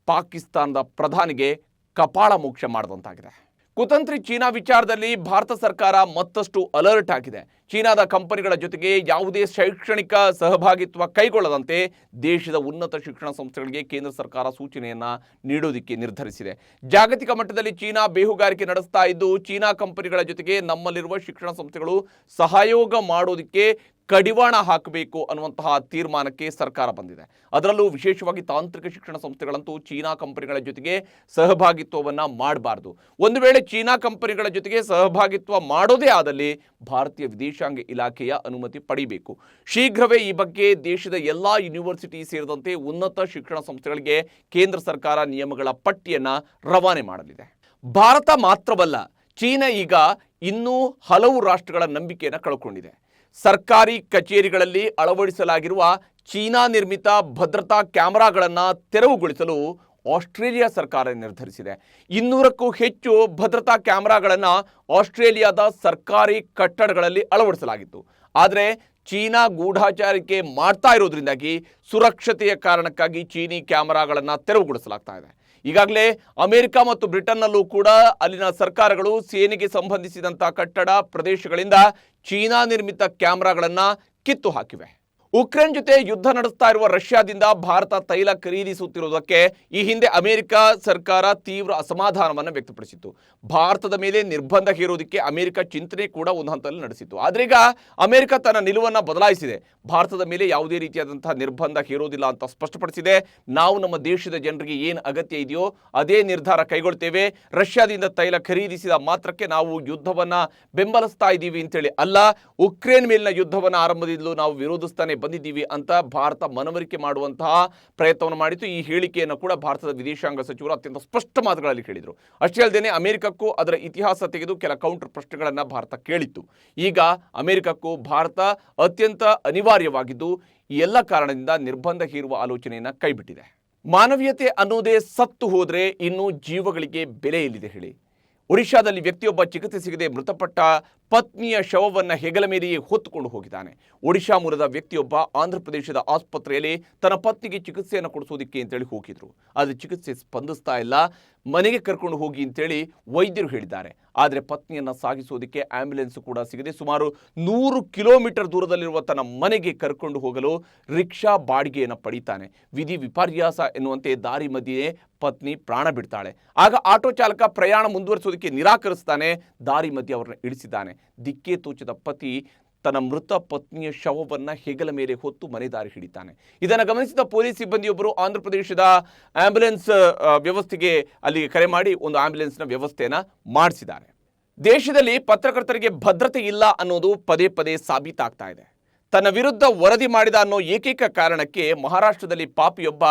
ಪಾಕಿಸ್ತಾನದ ಪ್ರಧಾನಿಗೆ ಕಪಾಳ ಮೋಕ್ಷ ಮಾಡಿದಂತಾಗಿದೆ. ಕುತಂತ್ರಿ ಚೀನಾ ವಿಚಾರದಲ್ಲಿ ಭಾರತ ಸರ್ಕಾರ ಮತ್ತಷ್ಟು ಅಲರ್ಟ್ ಆಗಿದೆ. ಚೀನಾದ ಕಂಪನಿಗಳ ಜೊತೆಗೆ ಯಾವುದೇ ಶೈಕ್ಷಣಿಕ ಸಹಭಾಗಿತ್ವ ಕೈಗೊಳ್ಳದಂತೆ ದೇಶದ ಉನ್ನತ ಶಿಕ್ಷಣ ಸಂಸ್ಥೆಗಳಿಗೆ ಕೇಂದ್ರ ಸರ್ಕಾರ ಸೂಚನೆಯನ್ನು ನೀಡೋದಕ್ಕೆ ನಿರ್ಧರಿಸಿದೆ. ಜಾಗತಿಕ ಮಟ್ಟದಲ್ಲಿ ಚೀನಾ ಬೇಹುಗಾರಿಕೆ ನಡೆಸ್ತಾ ಇದ್ದು ಚೀನಾ ಕಂಪನಿಗಳ ಜೊತೆಗೆ ನಮ್ಮಲ್ಲಿರುವ ಶಿಕ್ಷಣ ಸಂಸ್ಥೆಗಳು ಸಹಯೋಗ ಮಾಡೋದಕ್ಕೆ ಕಡಿವಾಣ ಹಾಕಬೇಕು ಅನ್ನುವಂತಹ ತೀರ್ಮಾನಕ್ಕೆ ಸರ್ಕಾರ ಬಂದಿದೆ. ಅದರಲ್ಲೂ ವಿಶೇಷವಾಗಿ ತಾಂತ್ರಿಕ ಶಿಕ್ಷಣ ಸಂಸ್ಥೆಗಳಂತೂ ಚೀನಾ ಕಂಪನಿಗಳ ಜೊತೆಗೆ ಸಹಭಾಗಿತ್ವವನ್ನು ಮಾಡಬಾರ್ದು. ಒಂದು ವೇಳೆ ಚೀನಾ ಕಂಪನಿಗಳ ಜೊತೆಗೆ ಸಹಭಾಗಿತ್ವ ಮಾಡೋದೇ ಆದಲ್ಲಿ ಭಾರತೀಯ ವಿದೇಶಾಂಗ ಇಲಾಖೆಯ ಅನುಮತಿ ಪಡೆಯಬೇಕು. ಶೀಘ್ರವೇ ಈ ಬಗ್ಗೆ ದೇಶದ ಎಲ್ಲ ಯೂನಿವರ್ಸಿಟಿ ಸೇರಿದಂತೆ ಉನ್ನತ ಶಿಕ್ಷಣ ಸಂಸ್ಥೆಗಳಿಗೆ ಕೇಂದ್ರ ಸರ್ಕಾರ ನಿಯಮಗಳ ಪಟ್ಟಿಯನ್ನು ರವಾನೆ ಮಾಡಲಿದೆ. ಭಾರತ ಮಾತ್ರವಲ್ಲ, ಚೀನಾ ಈಗ ಇನ್ನೂ ಹಲವು ರಾಷ್ಟ್ರಗಳ ನಂಬಿಕೆಯನ್ನು ಕಳ್ಕೊಂಡಿದೆ. ಸರ್ಕಾರಿ ಕಚೇರಿಗಳಲ್ಲಿ ಅಳವಡಿಸಲಾಗಿರುವ ಚೀನಾ ನಿರ್ಮಿತ ಭದ್ರತಾ ಕ್ಯಾಮೆರಾಗಳನ್ನು ತೆರವುಗೊಳಿಸಲು ಆಸ್ಟ್ರೇಲಿಯಾ ಸರ್ಕಾರ ನಿರ್ಧರಿಸಿದೆ. 200ಕ್ಕೂ ಹೆಚ್ಚು ಭದ್ರತಾ ಕ್ಯಾಮೆರಾಗಳನ್ನು ಆಸ್ಟ್ರೇಲಿಯಾದ ಸರ್ಕಾರಿ ಕಟ್ಟಡಗಳಲ್ಲಿ ಅಳವಡಿಸಲಾಗಿತ್ತು. ಆದರೆ ಚೀನಾ ಗೂಢಾಚಾರಿಕೆ ಮಾಡ್ತಾ ಇರೋದ್ರಿಂದಾಗಿ ಸುರಕ್ಷತೆಯ ಕಾರಣಕ್ಕಾಗಿ ಚೀನಿ ಕ್ಯಾಮೆರಾಗಳನ್ನು ತೆರವುಗೊಳಿಸಲಾಗ್ತಾ ಇದೆ. ಈಗಾಗಲೇ ಅಮೆರಿಕ ಮತ್ತು ಬ್ರಿಟನ್ನಲ್ಲೂ ಕೂಡ ಅಲ್ಲಿನ ಸರ್ಕಾರಗಳು ಸೇನೆಗೆ ಸಂಬಂಧಿಸಿದಂಥ ಕಟ್ಟಡ ಪ್ರದೇಶಗಳಿಂದ ಚೀನಾ ನಿರ್ಮಿತ ಕ್ಯಾಮೆರಾಗಳನ್ನು ಕಿತ್ತು ಹಾಕಿವೆ. ಉಕ್ರೇನ್ ಜೊತೆ ಯುದ್ಧ ನಡೆಸ್ತಾ ಇರುವ ರಷ್ಯಾದಿಂದ ಭಾರತ ತೈಲ ಖರೀದಿಸುತ್ತಿರುವುದಕ್ಕೆ ಈ ಹಿಂದೆ ಅಮೆರಿಕ ಸರ್ಕಾರ ತೀವ್ರ ಅಸಮಾಧಾನವನ್ನು ವ್ಯಕ್ತಪಡಿಸಿತ್ತು. ಭಾರತದ ಮೇಲೆ ನಿರ್ಬಂಧ ಹೇರೋದಕ್ಕೆ ಅಮೆರಿಕ ಚಿಂತನೆ ಕೂಡ ಒಂದು ಹಂತದಲ್ಲಿ ನಡೆಸಿತ್ತು. ಆದರೆ ಈಗ ಅಮೆರಿಕ ತನ್ನ ನಿಲುವನ್ನು ಬದಲಾಯಿಸಿದೆ. ಭಾರತದ ಮೇಲೆ ಯಾವುದೇ ರೀತಿಯಾದಂತಹ ನಿರ್ಬಂಧ ಹೇರೋದಿಲ್ಲ ಅಂತ ಸ್ಪಷ್ಟಪಡಿಸಿದೆ. ನಾವು ನಮ್ಮ ದೇಶದ ಜನರಿಗೆ ಏನು ಅಗತ್ಯ ಇದೆಯೋ ಅದೇ ನಿರ್ಧಾರ ಕೈಗೊಳ್ತೇವೆ. ರಷ್ಯಾದಿಂದ ತೈಲ ಖರೀದಿಸಿದ ಮಾತ್ರಕ್ಕೆ ನಾವು ಯುದ್ಧವನ್ನು ಬೆಂಬಲಿಸ್ತಾ ಇದ್ದೀವಿ ಅಂತೇಳಿ ಅಲ್ಲ, ಉಕ್ರೇನ್ ಮೇಲಿನ ಯುದ್ಧವನ್ನು ಆರಂಭದಿಂದಲೂ ನಾವು ವಿರೋಧಿಸ್ತಾನೆ ಬಂದಿದ್ದೀವಿ ಅಂತ ಭಾರತ ಮನವರಿಕೆ ಮಾಡುವಂತಹ ಪ್ರಯತ್ನವನ್ನು ಮಾಡಿತು. ಈ ಹೇಳಿಕೆಯನ್ನು ಕೂಡ ಭಾರತದ ವಿದೇಶಾಂಗ ಸಚಿವರು ಅತ್ಯಂತ ಸ್ಪಷ್ಟ ಮಾತುಗಳಲ್ಲಿ ಹೇಳಿದರು. ಅಷ್ಟೇ ಅಲ್ಲದೆ ಅಮೆರಿಕಕ್ಕೂ ಅದರ ಇತಿಹಾಸ ತೆಗೆದು ಕೆಲ ಕೌಂಟರ್ ಪ್ರಶ್ನೆಗಳನ್ನು ಭಾರತ ಕೇಳಿತ್ತು. ಈಗ ಅಮೆರಿಕಕ್ಕೂ ಭಾರತ ಅತ್ಯಂತ ಅನಿವಾರ್ಯವಾಗಿದ್ದು ಈ ಎಲ್ಲ ಕಾರಣದಿಂದ ನಿರ್ಬಂಧ ಹೇರುವ ಆಲೋಚನೆಯನ್ನು ಕೈಬಿಟ್ಟಿದೆ. ಮಾನವೀಯತೆ ಅನ್ನೋದೇ ಸತ್ತು ಹೋದರೆ ಇನ್ನು ಜೀವಗಳಿಗೆ ಬೆಲೆ ಎಲ್ಲಿದೆ ಹೇಳಿ? ಒಡಿಶಾದಲ್ಲಿ ವ್ಯಕ್ತಿಯೊಬ್ಬ ಚಿಕಿತ್ಸೆ ಸಿಗದೆ ಮೃತಪಟ್ಟ ಪತ್ನಿಯ ಶವವನ್ನು ಹೆಗಲ ಮೇಲೆಯೇ ಹೊತ್ತುಕೊಂಡು ಹೋಗಿದ್ದಾನೆ. ಒಡಿಶಾ ಮೂಲದ ವ್ಯಕ್ತಿಯೊಬ್ಬ ಆಂಧ್ರ ಪ್ರದೇಶದ ಆಸ್ಪತ್ರೆಯಲ್ಲಿ ತನ್ನ ಪತ್ನಿಗೆ ಚಿಕಿತ್ಸೆಯನ್ನು ಕೊಡಿಸೋದಕ್ಕೆ ಅಂತೇಳಿ ಹೋಗಿದ್ರು. ಆದರೆ ಚಿಕಿತ್ಸೆ ಸ್ಪಂದಿಸ್ತಾ ಇಲ್ಲ, ಮನೆಗೆ ಕರ್ಕೊಂಡು ಹೋಗಿ ಅಂತೇಳಿ ವೈದ್ಯರು ಹೇಳಿದ್ದಾರೆ. ಆದರೆ ಪತ್ನಿಯನ್ನು ಸಾಗಿಸೋದಕ್ಕೆ ಆಂಬ್ಯುಲೆನ್ಸ್ ಕೂಡ ಸಿಗದೆ ಸುಮಾರು 100 ಕಿಲೋಮೀಟರ್ ದೂರದಲ್ಲಿರುವ ತನ್ನ ಮನೆಗೆ ಕರ್ಕೊಂಡು ಹೋಗಲು ರಿಕ್ಷಾ ಬಾಡಿಗೆಯನ್ನು ಪಡೀತಾನೆ. ವಿಧಿ ವಿಪರ್ಯಾಸ ಎನ್ನುವಂತೆ ದಾರಿ ಮಧ್ಯೆಯೇ ಪತ್ನಿ ಪ್ರಾಣ ಬಿಡ್ತಾಳೆ. ಆಗ ಆಟೋ ಚಾಲಕ ಪ್ರಯಾಣ ಮುಂದುವರಿಸೋದಕ್ಕೆ ನಿರಾಕರಿಸ್ತಾನೆ. ದಾರಿ ಮಧ್ಯೆ ಅವರನ್ನು ಇಳಿಸಿದ್ದಾನೆ. ದಿಕ್ಕೇ ತೋಚದ ಪತಿ ತನ್ನ ಮೃತ ಪತ್ನಿಯ ಶವವನ್ನು ಹೆಗಲ ಮೇಲೆ ಹೊತ್ತು ಮನೆ ದಾರಿ ಹಿಡಿತಾನೆ. ಇದನ್ನು ಗಮನಿಸಿದ ಪೊಲೀಸ್ ಸಿಬ್ಬಂದಿಯೊಬ್ಬರು ಆಂಧ್ರ ಪ್ರದೇಶದ ಆಂಬ್ಯುಲೆನ್ಸ್ ವ್ಯವಸ್ಥೆಗೆ ಅಲ್ಲಿಗೆ ಕರೆ ಮಾಡಿ ಒಂದು ಆಂಬ್ಯುಲೆನ್ಸ್ನ ವ್ಯವಸ್ಥೆಯನ್ನು ಮಾಡಿಸಿದ್ದಾರೆ. ದೇಶದಲ್ಲಿ ಪತ್ರಕರ್ತರಿಗೆ ಭದ್ರತೆ ಇಲ್ಲ ಅನ್ನೋದು ಪದೇ ಪದೇ ಸಾಬೀತಾಗ್ತಾ ಇದೆ. ತನ್ನ ವಿರುದ್ಧ ವರದಿ ಮಾಡಿದ ಅನ್ನೋ ಏಕೈಕ ಕಾರಣಕ್ಕೆ ಮಹಾರಾಷ್ಟ್ರದಲ್ಲಿ ಪಾಪಿಯೊಬ್ಬ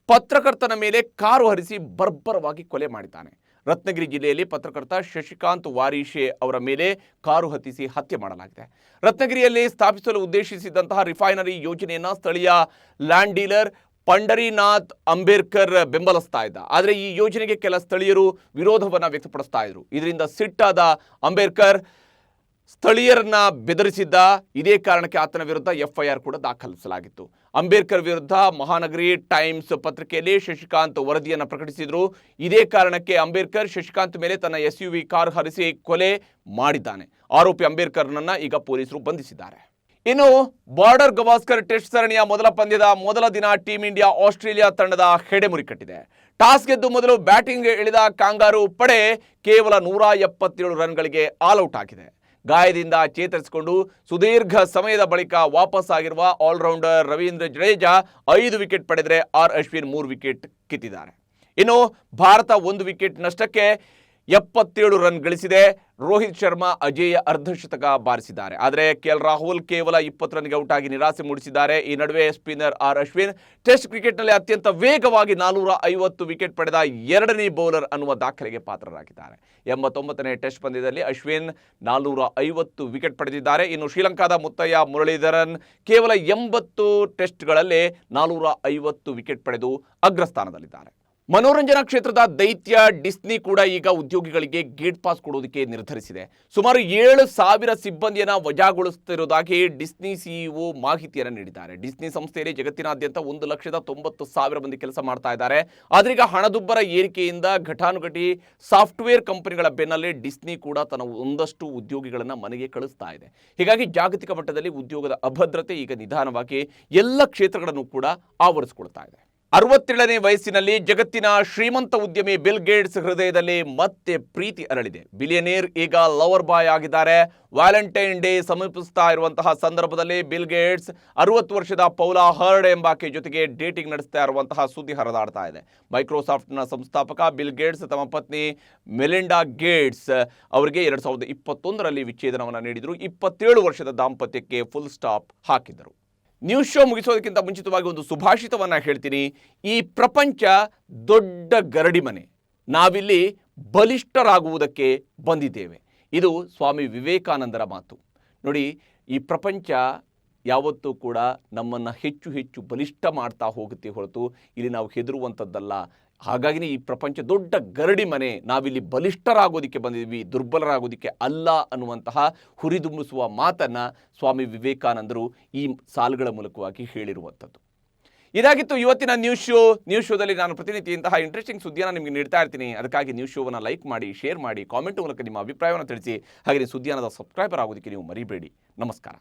ಪತ್ರಕರ್ತನ ಮೇಲೆ ಕಾರು ಹರಿಸಿ ಬರ್ಬರವಾಗಿ ಕೊಲೆ ಮಾಡಿದ್ದಾನೆ. ರತ್ನಗಿರಿ ಜಿಲ್ಲೆಯಲ್ಲಿ ಪತ್ರಕರ್ತ ಶಶಿಕಾಂತ್ ವಾರೀಶೆ ಅವರ ಮೇಲೆ ಕಾರು ಹತ್ತಿಸಿ ಹತ್ಯೆ ಮಾಡಲಾಗಿದೆ. ರತ್ನಗಿರಿಯಲ್ಲಿ ಸ್ಥಾಪಿಸಲು ಉದ್ದೇಶಿಸಿದಂತಹ ರಿಫೈನರಿ ಯೋಜನೆಯನ್ನು ಸ್ಥಳೀಯ ಲ್ಯಾಂಡ್ ಡೀಲರ್ ಪಂಡರಿನಾಥ್ ಅಂಬೇಡ್ಕರ್ ಬೆಂಬಲಿಸ್ತಾ ಇದ್ದ. ಆದರೆ ಈ ಯೋಜನೆಗೆ ಕೆಲ ಸ್ಥಳೀಯರು ವಿರೋಧವನ್ನು ವ್ಯಕ್ತಪಡಿಸ್ತಾ ಇದ್ರು. ಇದರಿಂದ ಸಿಟ್ಟಾದ ಅಂಬೇಡ್ಕರ್ ಸ್ಥಳೀಯರನ್ನ ಬೆದರಿಸಿದ್ದ. ಇದೇ ಕಾರಣಕ್ಕೆ ಆತನ ವಿರುದ್ಧ FIR ಕೂಡ ದಾಖಲಿಸಲಾಗಿತ್ತು. ಅಂಬೇಡ್ಕರ್ ವಿರುದ್ಧ ಮಹಾನಗರಿ ಟೈಮ್ಸ್ ಪತ್ರಿಕೆಯಲ್ಲಿ ಶಶಿಕಾಂತ್ ವರದಿಯನ್ನು ಪ್ರಕಟಿಸಿದ್ರು. ಇದೇ ಕಾರಣಕ್ಕೆ ಅಂಬೇಡ್ಕರ್ ಶಶಿಕಾಂತ್ ಮೇಲೆ ತನ್ನ SUV ಕಾರ್ ಹರಿಸಿ ಕೊಲೆ ಮಾಡಿದ್ದಾನೆ. ಆರೋಪಿ ಅಂಬೇಡ್ಕರ್ನನ್ನ ಈಗ ಪೊಲೀಸರು ಬಂಧಿಸಿದ್ದಾರೆ. ಇನ್ನು ಬಾರ್ಡರ್ ಗವಾಸ್ಕರ್ ಟೆಸ್ಟ್ ಸರಣಿಯ ಮೊದಲ ಪಂದ್ಯದ ಮೊದಲ ದಿನ ಟೀಂ ಇಂಡಿಯಾ ಆಸ್ಟ್ರೇಲಿಯಾ ತಂಡದ ಹೆಡೆಮುರಿ ಕಟ್ಟಿದೆ. ಟಾಸ್ ಗೆದ್ದು ಮೊದಲು ಬ್ಯಾಟಿಂಗ್ ಇಳಿದ ಕಾಂಗಾರು ಪಡೆ ಕೇವಲ 177 ರನ್ಗಳಿಗೆ ಆಲ್ಔಟ್ ಆಗಿದೆ. ಗಾಯದಿಂದ ಚೇತರಿಸಿಕೊಂಡು ಸುದೀರ್ಘ ಸಮಯದ ಬಳಿಕ ವಾಪಸ್ ಆಗಿರುವ ಆಲ್ರೌಂಡರ್ ರವೀಂದ್ರ ಜಡೇಜಾ 5 ವಿಕೆಟ್ ಪಡೆದರೆ ಅಶ್ವಿನ್ 3 ವಿಕೆಟ್ ಕಿತ್ತಿದ್ದಾರೆ. ಇನ್ನು ಭಾರತ 1 ವಿಕೆಟ್ ನಷ್ಟಕ್ಕೆ 77 ರನ್ ಗಳಿಸಿದೆ. ರೋಹಿತ್ ಶರ್ಮಾ ಅಜೇಯ ಅರ್ಧಶತಕ ಬಾರಿಸಿದ್ದಾರೆ. ಆದರೆ KL ರಾಹುಲ್ ಕೇವಲ 20 ರನ್ಗೆ ಔಟ್ ಆಗಿ ನಿರಾಸೆ ಮೂಡಿಸಿದ್ದಾರೆ. ಈ ನಡುವೆ ಸ್ಪಿನ್ನರ್ ಅಶ್ವಿನ್ ಟೆಸ್ಟ್ ಕ್ರಿಕೆಟ್ನಲ್ಲಿ ಅತ್ಯಂತ ವೇಗವಾಗಿ 450 ವಿಕೆಟ್ ಪಡೆದ 2ನೇ ಬೌಲರ್ ಅನ್ನುವ ದಾಖಲೆಗೆ ಪಾತ್ರರಾಗಿದ್ದಾರೆ. 89ನೇ ಟೆಸ್ಟ್ ಪಂದ್ಯದಲ್ಲಿ ಅಶ್ವಿನ್ 450 ವಿಕೆಟ್ ಪಡೆದಿದ್ದಾರೆ. ಇನ್ನು ಶ್ರೀಲಂಕಾದ ಮುತ್ತಯ್ಯ ಮುರಳೀಧರನ್ ಕೇವಲ 80 ಟೆಸ್ಟ್ಗಳಲ್ಲೇ 450 ವಿಕೆಟ್ ಪಡೆದು ಅಗ್ರಸ್ಥಾನದಲ್ಲಿದ್ದಾರೆ. ಮನೋರಂಜನಾ ಕ್ಷೇತ್ರದ ದೈತ್ಯ ಡಿಸ್ನಿ ಕೂಡ ಈಗ ಉದ್ಯೋಗಿಗಳಿಗೆ ಗೇಟ್ ಪಾಸ್ ಕೊಡೋದಕ್ಕೆ ನಿರ್ಧರಿಸಿದೆ. ಸುಮಾರು 7,000 ಸಿಬ್ಬಂದಿಯನ್ನು ವಜಾಗೊಳಿಸುತ್ತಿರುವುದಾಗಿ ಡಿಸ್ನಿ ಸಿಇಒ ಮಾಹಿತಿಯನ್ನು ನೀಡಿದ್ದಾರೆ. ಡಿಸ್ನಿ ಸಂಸ್ಥೆಯಲ್ಲಿ ಜಗತ್ತಿನಾದ್ಯಂತ 1,90,000 ಮಂದಿ ಕೆಲಸ ಮಾಡ್ತಾ ಇದ್ದಾರೆ. ಆದರೆ ಈಗ ಹಣದುಬ್ಬರ ಏರಿಕೆಯಿಂದ ಘಟಾನುಘಟಿ ಸಾಫ್ಟ್ವೇರ್ ಕಂಪನಿಗಳ ಬೆನ್ನಲ್ಲೇ ಡಿಸ್ನಿ ಕೂಡ ತನ್ನ ಒಂದಷ್ಟು ಉದ್ಯೋಗಿಗಳನ್ನು ಮನೆಗೆ ಕಳಿಸ್ತಾ ಇದೆ. ಹೀಗಾಗಿ ಜಾಗತಿಕ ಮಟ್ಟದಲ್ಲಿ ಉದ್ಯೋಗದ ಅಭದ್ರತೆ ಈಗ ನಿಧಾನವಾಗಿ ಎಲ್ಲ ಕ್ಷೇತ್ರಗಳನ್ನು ಕೂಡ ಆವರಿಸಿಕೊಳ್ತಾ ಇದೆ. 67ನೇ ವಯಸ್ಸಿನಲ್ಲಿ ಜಗತ್ತಿನ ಶ್ರೀಮಂತ ಉದ್ಯಮಿ ಬಿಲ್ ಗೇಟ್ಸ್ ಹೃದಯದಲ್ಲಿ ಮತ್ತೆ ಪ್ರೀತಿ ಅರಳಿದೆ. ಬಿಲಿಯನೇರ್ ಈಗ ಲವರ್ ಬಾಯ್ ಆಗಿದ್ದಾರೆ. ವ್ಯಾಲೆಂಟೈನ್ ಡೇ ಸಮೀಪಿಸ್ತಾ ಇರುವಂತಹ ಸಂದರ್ಭದಲ್ಲಿ ಬಿಲ್ ಗೇಟ್ಸ್ 60 ವರ್ಷದ ಪೌಲಾ ಹರ್ಡ್ ಎಂಬಾಕೆ ಜೊತೆಗೆ ಡೇಟಿಂಗ್ ನಡೆಸ್ತಾ ಇರುವಂತಹ ಸುದ್ದಿ ಹರಿದಾಡ್ತಾ ಇದೆ. ಮೈಕ್ರೋಸಾಫ್ಟ್ನ ಸಂಸ್ಥಾಪಕ ಬಿಲ್ ಗೇಟ್ಸ್ ತಮ್ಮ ಪತ್ನಿ ಮೆಲಿಂಡಾ ಗೇಟ್ಸ್ ಅವರಿಗೆ 2021ರಲ್ಲಿ ವಿಚ್ಛೇದನವನ್ನು ನೀಡಿದರು. 27 ವರ್ಷದ ದಾಂಪತ್ಯಕ್ಕೆ ಫುಲ್ ಸ್ಟಾಪ್ ಹಾಕಿದರು. ನ್ಯೂಸ್ ಶೋ ಮುಗಿಸೋದಕ್ಕಿಂತ ಮುಂಚಿತವಾಗಿ ಒಂದು ಸುಭಾಷಿತವನ್ನು ಹೇಳ್ತೀನಿ. ಈ ಪ್ರಪಂಚ ದೊಡ್ಡ ಗರಡಿ ಮನೆ, ನಾವಿಲ್ಲಿ ಬಲಿಷ್ಠರಾಗುವುದಕ್ಕೆ ಬಂದಿದ್ದೇವೆ. ಇದು ಸ್ವಾಮಿ ವಿವೇಕಾನಂದರ ಮಾತು. ನೋಡಿ, ಈ ಪ್ರಪಂಚ ಯಾವತ್ತೂ ಕೂಡ ನಮ್ಮನ್ನು ಹೆಚ್ಚು ಹೆಚ್ಚು ಬಲಿಷ್ಠ ಮಾಡ್ತಾ ಹೋಗುತ್ತೆ ಹೊರತು ಇಲ್ಲಿ ನಾವು ಹೆದರುವಂಥದ್ದಲ್ಲ. ಹಾಗಾಗಿನೇ ಈ ಪ್ರಪಂಚ ದೊಡ್ಡ ಗರಡಿ ಮನೆ, ನಾವಿಲ್ಲಿ ಬಲಿಷ್ಠರಾಗೋದಕ್ಕೆ ಬಂದಿದ್ದೀವಿ, ದುರ್ಬಲರಾಗೋದಕ್ಕೆ ಅಲ್ಲ ಅನ್ನುವಂತಹ ಹುರಿದುಂಬಿಸುವ ಮಾತನ್ನು ಸ್ವಾಮಿ ವಿವೇಕಾನಂದರು ಈ ಸಾಲುಗಳ ಮೂಲಕವಾಗಿ ಹೇಳಿರುವಂಥದ್ದು. ಇದಾಗಿತ್ತು ಇವತ್ತಿನ ನ್ಯೂಸ್ ಶೋದಲ್ಲಿ ನಾನು ಪ್ರತಿನಿತ್ಯ ಇಂತಹ ಇಂಟ್ರೆಸ್ಟಿಂಗ್ ಸುದ್ದಿಯನ್ನು ನಿಮಗೆ ನೀಡ್ತಾ ಇರ್ತೀನಿ. ಅದಕ್ಕಾಗಿ ನ್ಯೂಸ್ ಶೋವನ್ನು ಲೈಕ್ ಮಾಡಿ, ಶೇರ್ ಮಾಡಿ, ಕಾಮೆಂಟ್ ಮೂಲಕ ನಿಮ್ಮ ಅಭಿಪ್ರಾಯವನ್ನು ತಿಳಿಸಿ. ಹಾಗೆ ಸುದ್ದಿಯಾನದ ಸಬ್ಸ್ಕ್ರೈಬರ್ ಆಗೋದಕ್ಕೆ ನೀವು ಮರಿಬೇಡಿ. ನಮಸ್ಕಾರ.